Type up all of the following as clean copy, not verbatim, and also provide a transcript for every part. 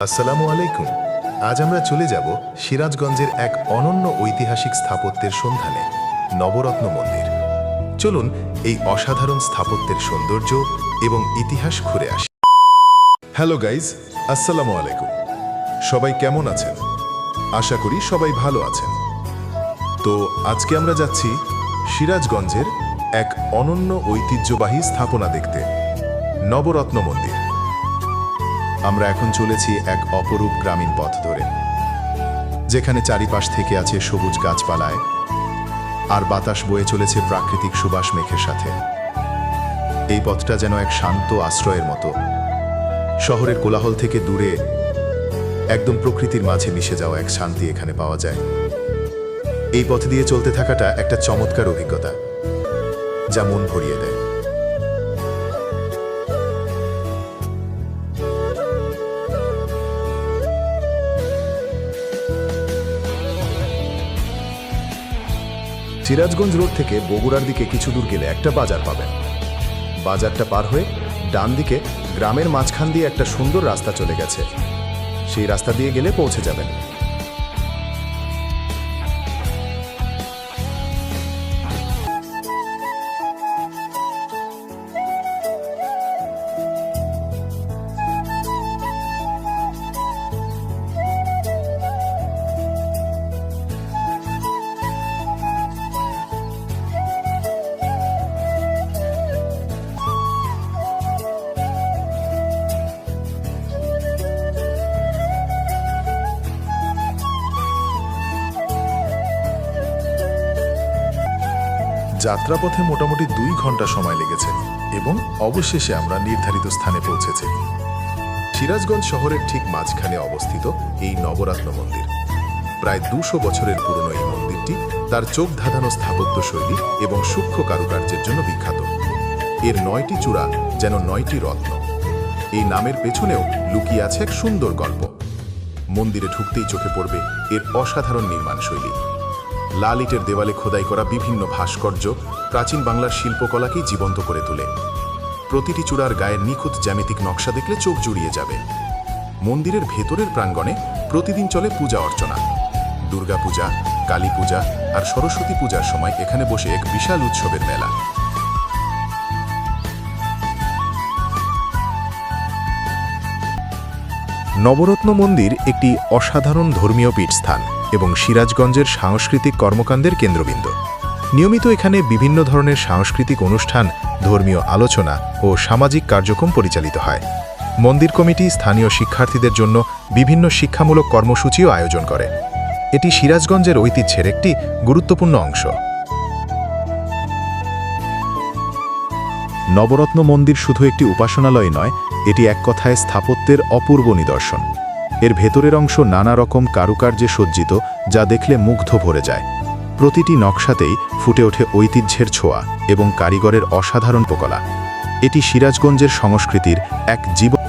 আসসালামু আলাইকুম। আজ আমরা চলে যাব সিরাজগঞ্জের এক অনন্য ঐতিহাসিক স্থাপত্যের সন্ধানে, নবরত্ন মন্দির। চলুন এই অসাধারণ স্থাপত্যের সৌন্দর্য এবং ইতিহাস ঘুরে আসি। হ্যালো গাইজ, আসসালামু আলাইকুম। সবাই কেমন আছেন? আশা করি সবাই ভালো আছেন। তো আজকে আমরা যাচ্ছি সিরাজগঞ্জের এক অনন্য ঐতিহ্যবাহী স্থাপনা দেখতে, নবরত্ন মন্দির। আমরা এখন চলেছি এক অপরূপ গ্রামীণ পথ ধরে, যেখানে চারিপাশ থেকে আছে সবুজ গাছপালায়, আর বাতাস বয়ে চলেছে প্রাকৃতিক সুবাস মেঘের সাথে। এই পথটা যেন এক শান্ত আশ্রয়ের মতো, শহরের কোলাহল থেকে দূরে একদম প্রকৃতির মাঝে মিশে যাওয়া এক শান্তি এখানে পাওয়া যায়। এই পথ দিয়ে চলতে থাকাটা একটা চমৎকার অভিজ্ঞতা, যা মন ভরিয়ে দেয়। সিরাজগঞ্জ রোড থেকে বগুড়ার দিকে কিছু দূর গেলে একটা বাজার পাবেন। বাজারটা পার হয়ে ডান দিকে গ্রামের মাঝখান দিয়ে একটা সুন্দর রাস্তা চলে গেছে। সেই রাস্তা দিয়ে গেলে পৌঁছে যাবেন। যাত্রাপথে মোটামুটি 2 ঘন্টা সময় লেগেছে এবং অবশেষে আমরা নির্ধারিত স্থানে পৌঁছেছি। সিরাজগঞ্জ শহরের ঠিক মাঝখানে অবস্থিত এই নবরত্ন মন্দির। প্রায় 200 বছরের পুরনো এই মন্দিরটি তার চোখ ধাঁধানো স্থাপত্য শৈলী এবং সূক্ষ্ম কারুকার্যের জন্য বিখ্যাত। এর 9টি চূড়া যেন 9টি রত্ন। এই নামের পেছনেও লুকিয়ে আছে এক সুন্দর গল্প। মন্দিরে ঢুকতেই চোখে পড়বে এর অসাধারণ নির্মাণ শৈলী। লাল ইটের দেওয়ালে খোদাই করা বিভিন্ন ভাস্কর্য প্রাচীন বাংলার শিল্পকলাকেই জীবন্ত করে তোলে। প্রতিটি চূড়ার গায়ের নিখুঁত জ্যামিতিক নকশা দেখলে চোখ জুড়িয়ে যাবে। মন্দিরের ভেতরের প্রাঙ্গণে প্রতিদিন চলে পূজা অর্চনা। দুর্গাপূজা, কালী পূজা আর সরস্বতী পূজার সময় এখানে বসে এক বিশাল উৎসবের মেলা। নবরত্ন মন্দির একটি অসাধারণ ধর্মীয় পীঠস্থান এবং সিরাজগঞ্জের সাংস্কৃতিক কর্মকাণ্ডের কেন্দ্রবিন্দু। নিয়মিত এখানে বিভিন্ন ধরনের সাংস্কৃতিক অনুষ্ঠান, ধর্মীয় আলোচনা ও সামাজিক কার্যক্রম পরিচালিত হয়। মন্দির কমিটি স্থানীয় শিক্ষার্থীদের জন্য বিভিন্ন শিক্ষামূলক কর্মসূচিও আয়োজন করে। এটি সিরাজগঞ্জের ঐতিহ্যের একটি গুরুত্বপূর্ণ অংশ। নবরত্ন মন্দির শুধু একটি উপাসনালয় নয়, এটি এক কথায় স্থাপত্যের অপূর্ব নিদর্শন। এর ভেতরের অংশ নানা রকম কারুকার্যে সজ্জিত, যা দেখলে মুগ্ধ ভরে যায়। প্রতিটি নকশাতেই ফুটে ওঠে ঐতিহ্যের ছোঁয়া এবং কারিগরের অসাধারণ কলা। এটি সিরাজগঞ্জের সংস্কৃতির এক জীবন।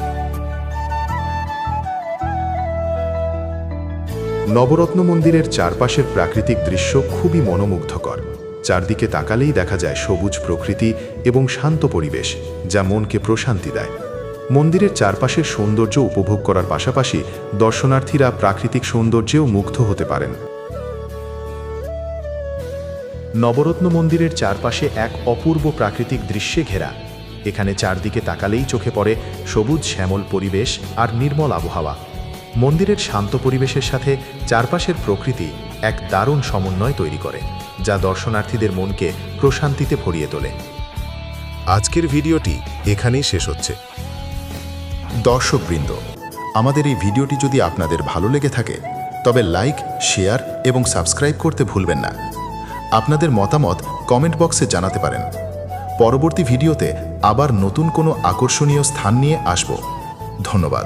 নবরত্ন মন্দিরের চারপাশের প্রাকৃতিক দৃশ্য খুবই মনোমুগ্ধকর। চারদিকে তাকালেই দেখা যায় সবুজ প্রকৃতি এবং শান্ত পরিবেশ, যা মনকে প্রশান্তি দেয়। মন্দিরের চারপাশের সৌন্দর্য উপভোগ করার পাশাপাশি দর্শনার্থীরা প্রাকৃতিক সৌন্দর্যেও মুগ্ধ হতে পারেন। নবরত্ন মন্দিরের চারপাশে এক অপূর্ব প্রাকৃতিক দৃশ্যে ঘেরা। এখানে চারদিকে তাকালেই চোখে পড়ে সবুজ শ্যামল পরিবেশ আর নির্মল আবহাওয়া। মন্দিরের শান্ত পরিবেশের সাথে চারপাশের প্রকৃতি এক দারুণ সমন্বয় তৈরি করে, যা দর্শনার্থীদের মনকে প্রশান্তিতে ভরিয়ে তোলে। আজকের ভিডিওটি এখানেই শেষ হচ্ছে। দর্শকবৃন্দ, আমাদের এই ভিডিওটি যদি আপনাদের ভালো লেগে থাকে তবে লাইক, শেয়ার এবং সাবস্ক্রাইব করতে ভুলবেন না। আপনাদের মতামত কমেন্ট বক্সে জানাতে পারেন। পরবর্তী ভিডিওতে আবার নতুন কোনো আকর্ষণীয় স্থান নিয়ে আসব। ধন্যবাদ।